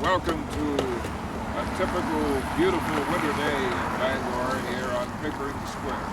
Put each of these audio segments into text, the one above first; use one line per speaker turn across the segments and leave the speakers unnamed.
welcome to a typical beautiful winter day in Bangor here on Pickering Square.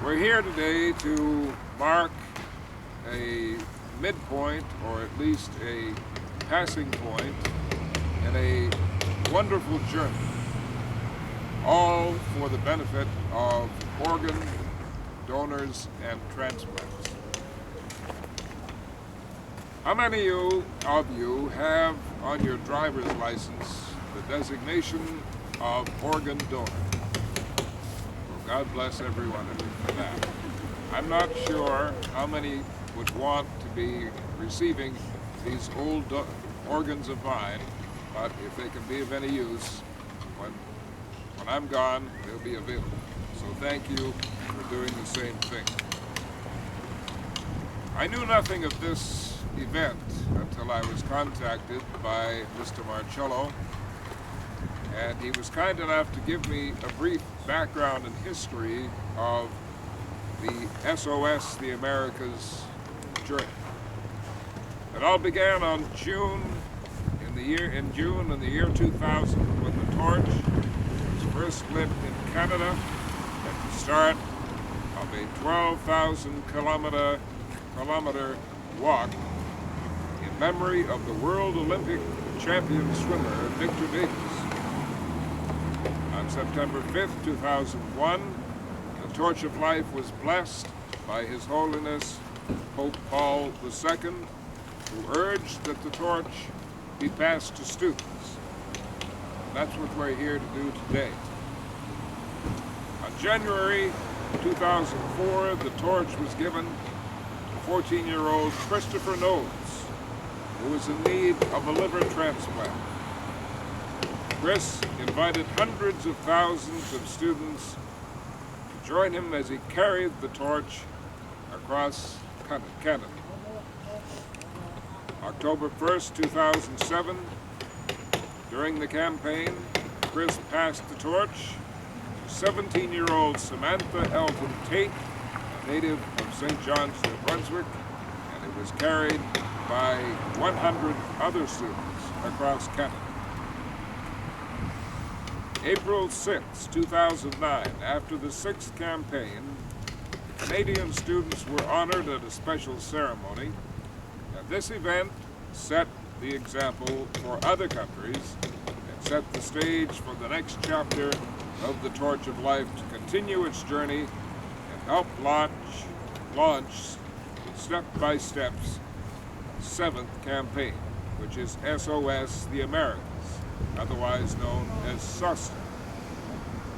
We're here today to mark a midpoint, or at least a passing point, in a wonderful journey, all for the benefit of organ donors and transplants. How many of you have on your driver's license the designation of organ donor? Well, God bless every one of you for that. I'm not sure how many would want to be receiving these old organs of mine, but if they can be of any use, when I'm gone, they'll be available. So thank you for doing the same thing. I knew nothing of this event until I was contacted by Mr. Marcello, and he was kind enough to give me a brief background and history of the SOS the Americas journey. It all began on June in the year 2000, when the torch was first lit in Canada at the start of a 12,000 kilometer walk in memory of the World Olympic champion swimmer Victor Davis. On September 5th, 2001, the Torch of Life was blessed by His Holiness Pope Paul II, who urged that the torch be passed to students. And that's what we're here to do today. On January 2004, the torch was given to 14-year-old Kristopher Knowles, who was in need of a liver transplant. Chris invited hundreds of thousands of students to join him as he carried the torch across Canada. October 1st, 2007, during the campaign, Chris passed the torch to 17-year-old Samantha Elton Tate, a native of St. John's, New Brunswick, and it was carried by 100 other students across Canada. April 6, 2009, after the 6th campaign, Canadian students were honored at a special ceremony, and this event set the example for other countries and set the stage for the next chapter of the Torch of Life to continue its journey and help launch step-by-step 7th campaign, which is SOS the Americas, otherwise known as SOSTHEAMERICAS.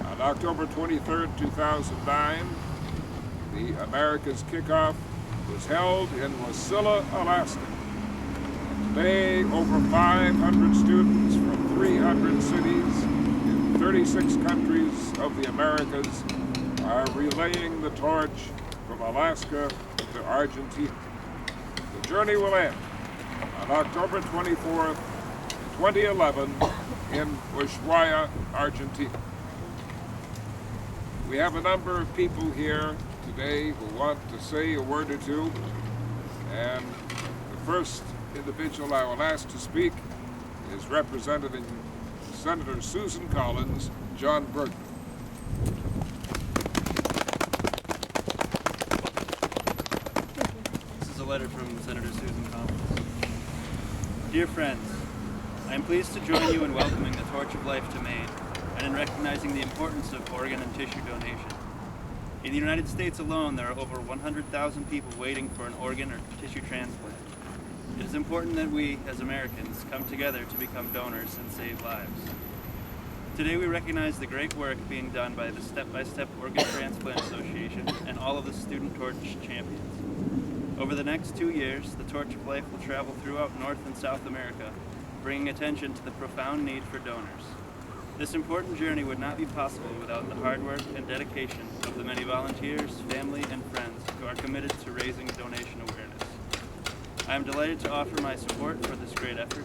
On October 23rd, 2009, the Americas kickoff was held in Wasilla, Alaska. Today, over 500 students from 300 cities in 36 countries of the Americas are relaying the torch from Alaska to Argentina. The journey will end on October 24th, 2011 in Ushuaia, Argentina. We have a number of people here today who want to say a word or two, and the first individual I will ask to speak is representing Senator Susan Collins, John Bergman.
This is a letter from Senator Susan Collins. Dear friends, I am pleased to join you in welcoming the Torch of Life to Maine and in recognizing the importance of organ and tissue donation. In the United States alone, there are over 100,000 people waiting for an organ or tissue transplant. It is important that we, as Americans, come together to become donors and save lives. Today we recognize the great work being done by the Step-by-Step Organ Transplant Association and all of the Student Torch champions. Over the next 2 years, the Torch of Life will travel throughout North and South America, bringing attention to the profound need for donors. This important journey would not be possible without the hard work and dedication of the many volunteers, family, and friends who are committed to raising donation awareness. I am delighted to offer my support for this great effort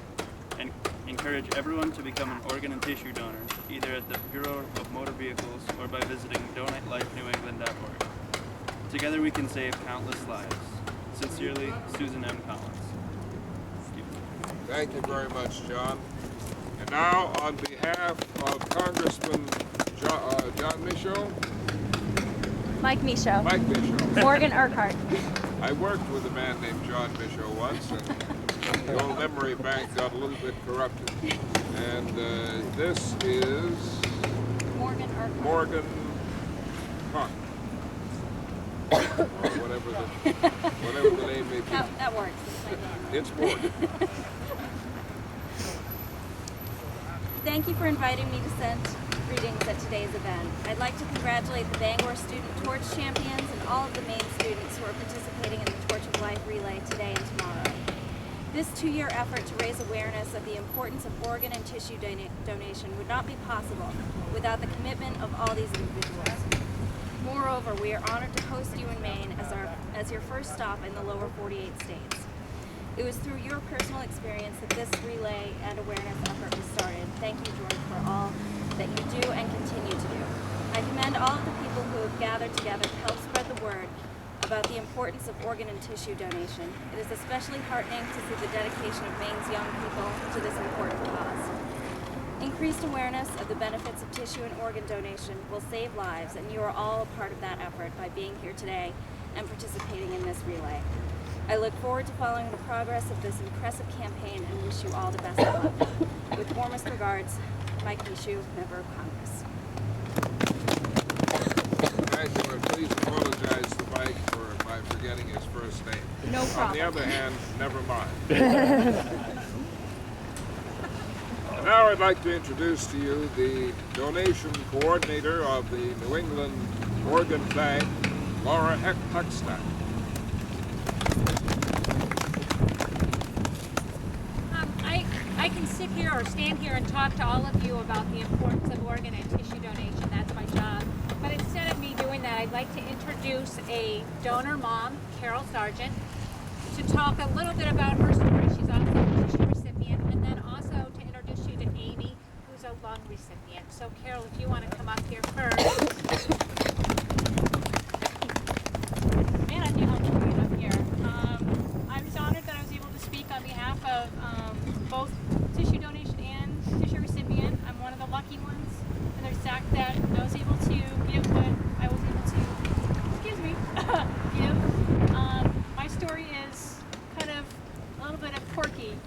and encourage everyone to become an organ and tissue donor, either at the Bureau of Motor Vehicles or by visiting DonateLifeNewEngland.org. Together we can save countless lives. Sincerely, Susan M. Collins.
Thank you very much, John. And now, on behalf of Congressman John Michaud,
Mike Michaud.
Mike Michaud.
Morgan Urquhart.
I worked with a man named John Michaud once, and the old memory bank got a little bit corrupted. And this is
Morgan Urquhart.
Morgan Hunt, or whatever the name may be.
That works. That's my name.
It's Morgan.
Thank you for inviting me to send greetings at today's event. I'd like to congratulate the Bangor Student Torch Champions and all of the Maine students who are participating in the Torch of Life Relay today and tomorrow. This 2-year effort to raise awareness of the importance of organ and tissue donation would not be possible without the commitment of all these individuals. Moreover, we are honored to host you in Maine as your first stop in the lower 48 states. It was through your personal experience that this relay and awareness effort was started. Thank you, George, for all that you do and continue to do. I commend all of the people who have gathered together to help spread the word about the importance of organ and tissue donation. It is especially heartening to see the dedication of Maine's young people to this important cause. Increased awareness of the benefits of tissue and organ donation will save lives, and you are all a part of that effort by being here today and participating in this relay. I look forward to following the progress of this impressive campaign and wish you all the best of luck. With warmest regards, Mike Michaud, Member of Congress.
Thank you, and please apologize to Mike for my forgetting his first name.
No problem.
On the other hand, never mind. And now I'd like to introduce to you the donation coordinator of the New England Organ Bank, Laura Huckstadt.
I can sit here or stand here and talk to all of you about the importance of organ and tissue donation. That's my job. But instead of me doing that, I'd like to introduce a donor mom, Carol Sargent, to talk a little bit about her story. She's also a tissue recipient, and then also to introduce you to Amy, who's a lung recipient. So Carol, if you want to come up here first. And I think I'll put it up here. I was honored that I was able to speak on behalf of both tissue donation and tissue recipient. I'm one of the lucky ones in their stack that I was able to give what I was able to, give. My story is kind of a little bit of quirky.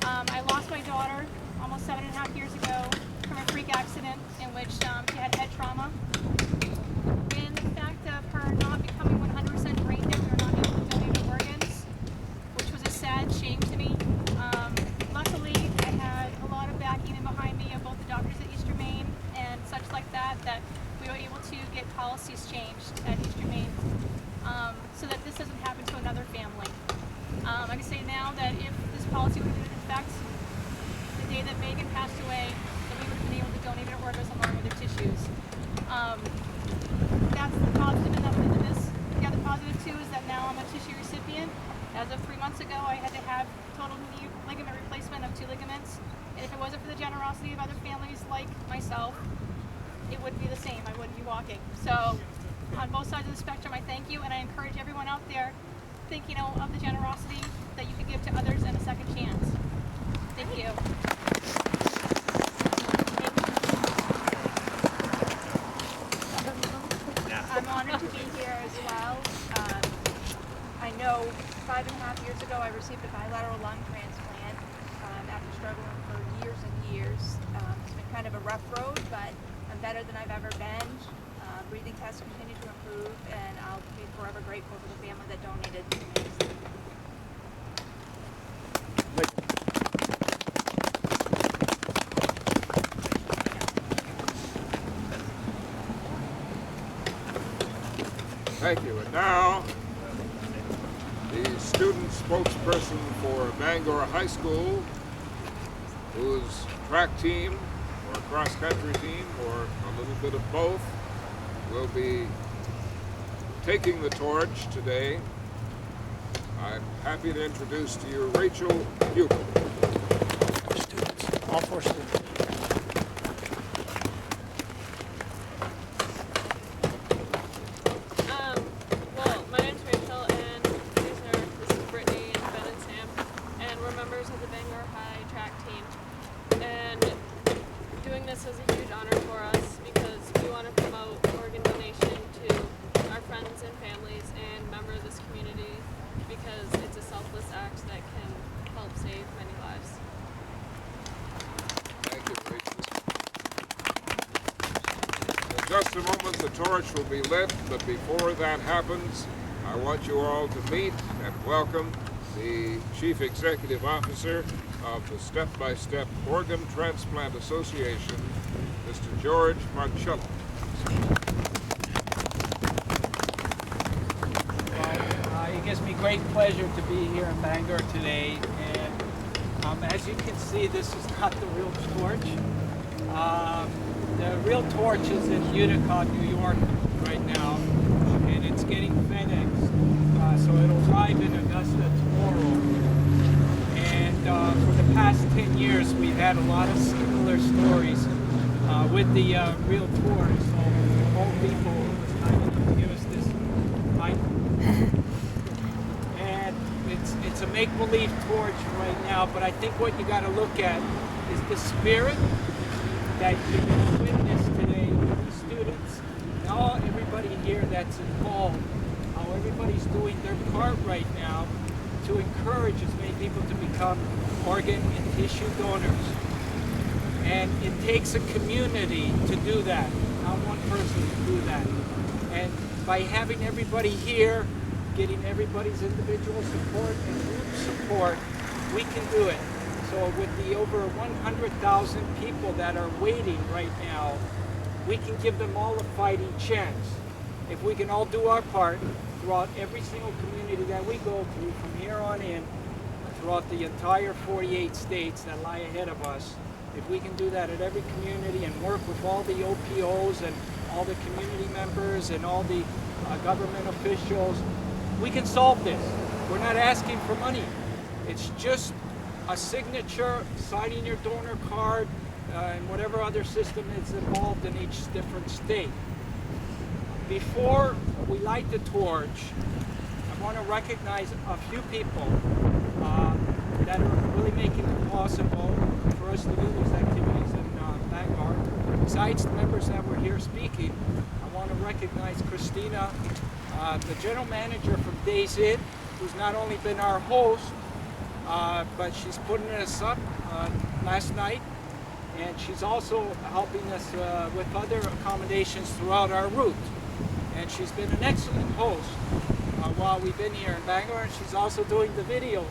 I lost my daughter almost 7.5 years ago from a freak accident in which she had head trauma. And the fact of her not becoming 100% brain dead, we were not able to donate her organs, which was a sad shame to me. Luckily, I had a lot of backing in behind me of both the doctors at Eastern Maine and such like that we were able to get policies changed at Eastern Maine so that this doesn't happen to another family. I can say now that if this policy would have been in effect the day that Megan passed away, then we would have been able to donate her organs along with her tissues. That's the positive enough into this. The other positive too is that now I'm a tissue recipient. As of 3 months ago, I had to have total knee ligament replacement of 2 ligaments. And if it wasn't for the generosity of other families like myself, it wouldn't be the same. I wouldn't be walking. So on both sides of the spectrum, I thank you, and I encourage everyone out there, think of the generosity that you can give to others and a second chance. Thank you.
I'm honored to be here as well. I know 5.5 years ago I received a bilateral lung transplant after struggling for years and years. It's been kind of a rough road, but I'm better than I've ever been. Breathing tests continue to improve, and I'll be forever grateful for the family that donated to me.
Thank you. And now, the student spokesperson for Bangor High School, whose track team, or cross-country team, or a little bit of both, will be taking the torch today. I'm happy to introduce to you Rachel Buchel.
All 4 students.
Well, my name's Rachel, and this is Brittany and Ben and Sam, and we're members of the Bangor High this is a huge honor for us because we want to promote organ donation to our friends and families and members of this community because it's a selfless act that can help save many lives.
Thank you, Rachel. In just a moment, the torch will be lit, but before that happens, I want you all to meet and welcome the Chief Executive Officer of the Step by Step Organ Transplant Association, Mr. George Marcello.
Well, it gives me great pleasure to be here in Bangor today, and as you can see, this is not the real torch. The real torch is in Utica, New York right now, and it's getting FedExed, so it'll arrive in Augusta tomorrow. And for the past 10 years, we've had a lot of similar stories with the real torch. So all people was kind enough to give us this item. And it's a make-believe torch right now, but I think what you got to look at is the spirit that you're going to witness today with the students and everybody here that's involved, how everybody's doing their part right now to encourage as many people to become organ and tissue donors. And it takes a community to do that, not one person to do that. And by having everybody here, getting everybody's individual support and group support, we can do it. So with the over 100,000 people that are waiting right now, we can give them all a fighting chance. If we can all do our part throughout every single community that we go through from here on in, throughout the entire 48 states that lie ahead of us, if we can do that at every community and work with all the OPOs and all the community members and all the government officials, we can solve this. We're not asking for money. It's just a signature, signing your donor card, and whatever other system is involved in each different state. Before we light the torch, I want to recognize a few people that are really making it possible for us to do these activities in Bangor. Besides the members that were here speaking, I want to recognize Christina, the general manager from Days Inn, who's not only been our host, but she's putting us up last night, and she's also helping us with other accommodations throughout our route. And she's been an excellent host while we've been here in Bangor, and she's also doing the video.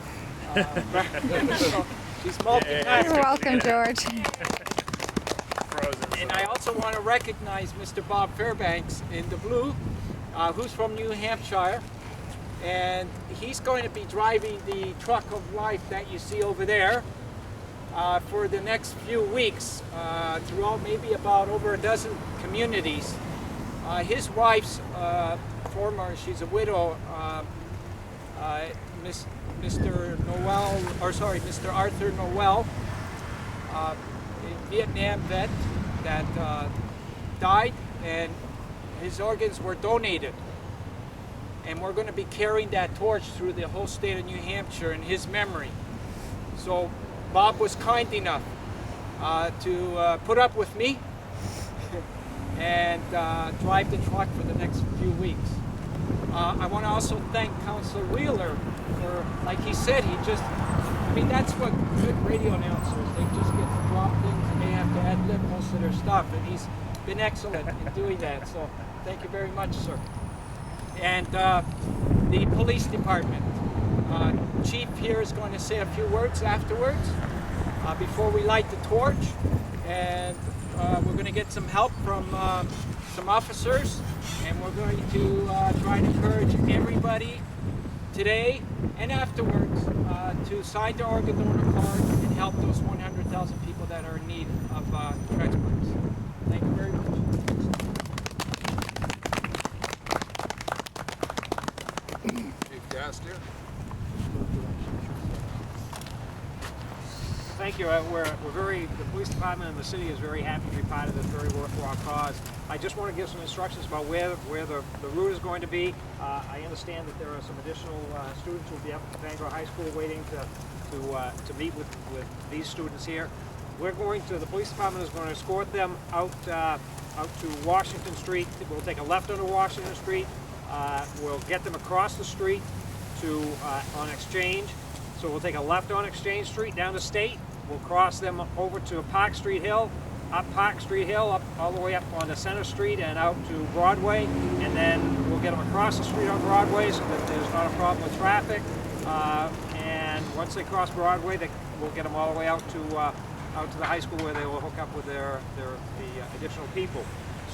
So she's multitasking.
You're welcome, George.
And I also want to recognize Mr. Bob Fairbanks in the blue, who's from New Hampshire. And he's going to be driving the truck of life that you see over there for the next few weeks throughout maybe about over a dozen communities. His wife's she's a widow, Mr. Arthur Noel, a Vietnam vet that died, and his organs were donated. And we're going to be carrying that torch through the whole state of New Hampshire in his memory. So Bob was kind enough to put up with me and drive the truck for the next few weeks. I want to also thank Councilor Wheeler for, like he said, that's what good radio announcers, they just get to drop things and they have to ad-lib most of their stuff, and he's been excellent in doing that, so thank you very much, sir. And the police department. Chief here is going to say a few words afterwards before we light the torch, and we're going to get some help from some officers, and we're going to try and encourage everybody today and afterwards to sign the organ donor card and help those 100,000 people that are in need of transplants. Thank you very much.
Chief Gastier.
Thank you. The police department and the city is very happy to be part of this very worthwhile cause. I just want to give some instructions about where the route is going to be. I understand that there are some additional students who will be up at Bangor High School waiting to meet with these students here. the police department is going to escort them out to Washington Street. We'll take a left onto Washington Street. We'll get them across the street on Exchange. So we'll take a left on Exchange Street down to State. We'll cross them over to Park Street Hill, up Park Street Hill, up all the way up onto Center Street and out to Broadway, and then we'll get them across the street on Broadway so that there's not a problem with traffic. And once they cross Broadway, we'll get them all the way out to the high school where they will hook up with the additional people.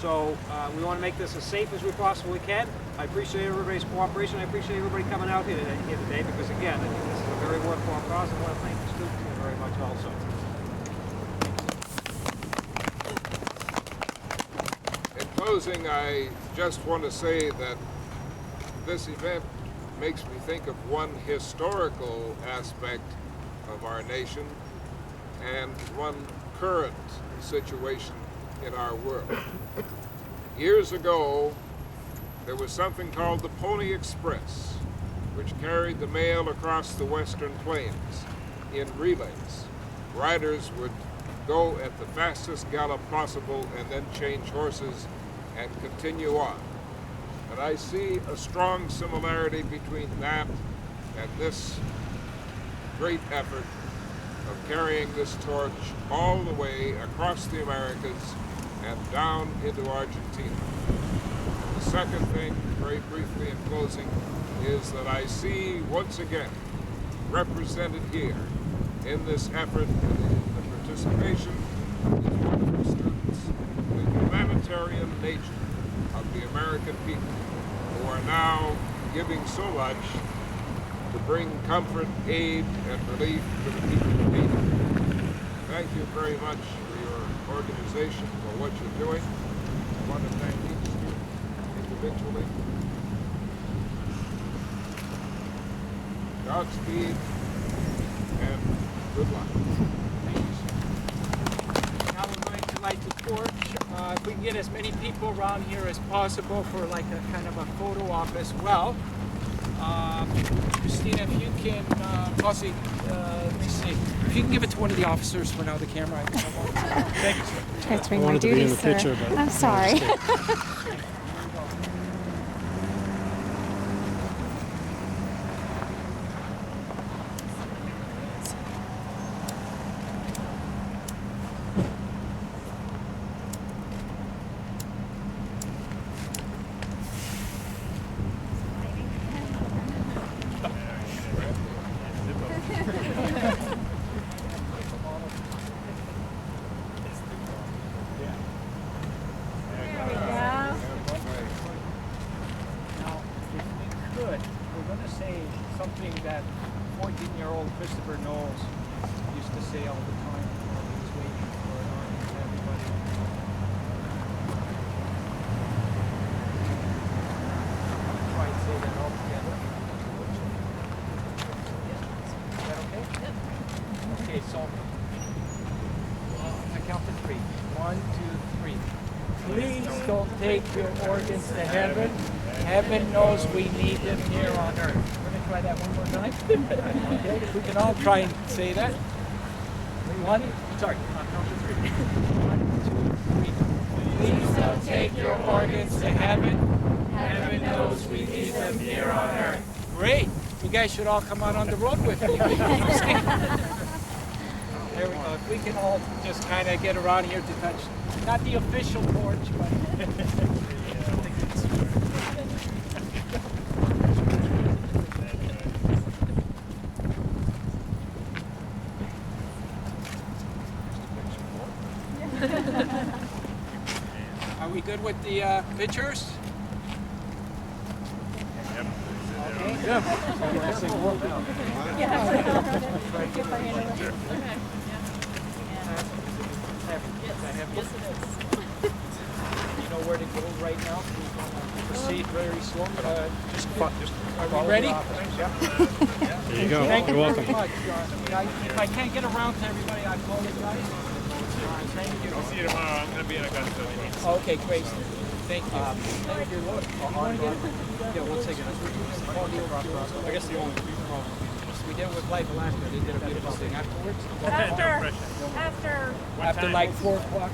So we want to make this as safe as we possibly can. I appreciate everybody's cooperation. I appreciate everybody coming out here today because, again, I think this is a very worthwhile cause. I want to thank the students very much also.
In closing, I just want to say that this event makes me think of one historical aspect of our nation and one current situation in our world. Years ago, there was something called the Pony Express, which carried the mail across the western plains in relays. Riders would go at the fastest gallop possible and then change horses and continue on. And I see a strong similarity between that and this great effort of carrying this torch all the way across the Americas and down into Argentina. The second thing, very briefly in closing, is that I see once again represented here in this effort, the participation of these wonderful students, the humanitarian nature of the American people who are now giving so much to bring comfort, aid, and relief to the people of Haiti. Thank you very much for your organization, for what you're doing. I want to thank each student individually. Godspeed and good luck.
Thank you. Now we're going to light the torch. If we can get as many people around here as possible for like a kind of a photo op as well. Christina, if you can, Bossy, let me see. If you can give it to one of the officers for now, the camera. Thank you, sir.
Transferring my duties, sir. Picture, I'm sorry.
Something that 14-year-old Kristopher Knowles used to say all the time when he was waiting for an audience to everybody. I'll try and say that all together. Is that okay? Yep. Okay, so I count to 3. 1, 2, 3. Please don't take your organs to heaven. Heaven knows we need them here on earth. Try that one more time. Okay, if we can all try and say that. 1, sorry, I'll count to 3. 1, 2, 3. Please don't take your organs to heaven. Heaven knows we need them here on earth. Great. You guys should all come out on the road with me. There we go. If we can all just kind of get around here to touch, not the official torch, but... Are we good with the pictures? Yep. Okay. Good. You know where to go right now? Proceed very slow. Are we ready?
There you go.
Thank you
You're welcome.
very much. If I can't get around to everybody, I apologize. Thank you.
I'll see you tomorrow. I'm going to be in Augusta.
Okay, great. Thank you. Thank you. Yeah, 1 second.
I guess the only
We did it with Life last year. They did a beautiful thing afterwards.
After
After
time?
like 4 o'clock?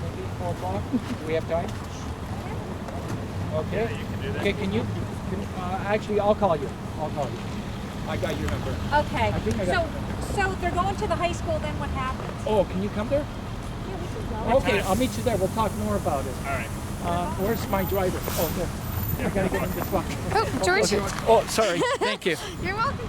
Maybe 4 o'clock? Do we have time? Okay.
Yeah, you can do that.
Okay, can you? Actually, I'll call you. I'll call you. I got your number.
Okay.
I think I got
So they're going to the high school, then what happens?
Oh, can you come there?
Yeah, we can go.
Okay, I'll meet you there. We'll talk more about it.
All right.
Where's my driver? Oh, there. I gotta get in this one.
Oh, George.
Okay. Oh, sorry. Thank you.
You're welcome.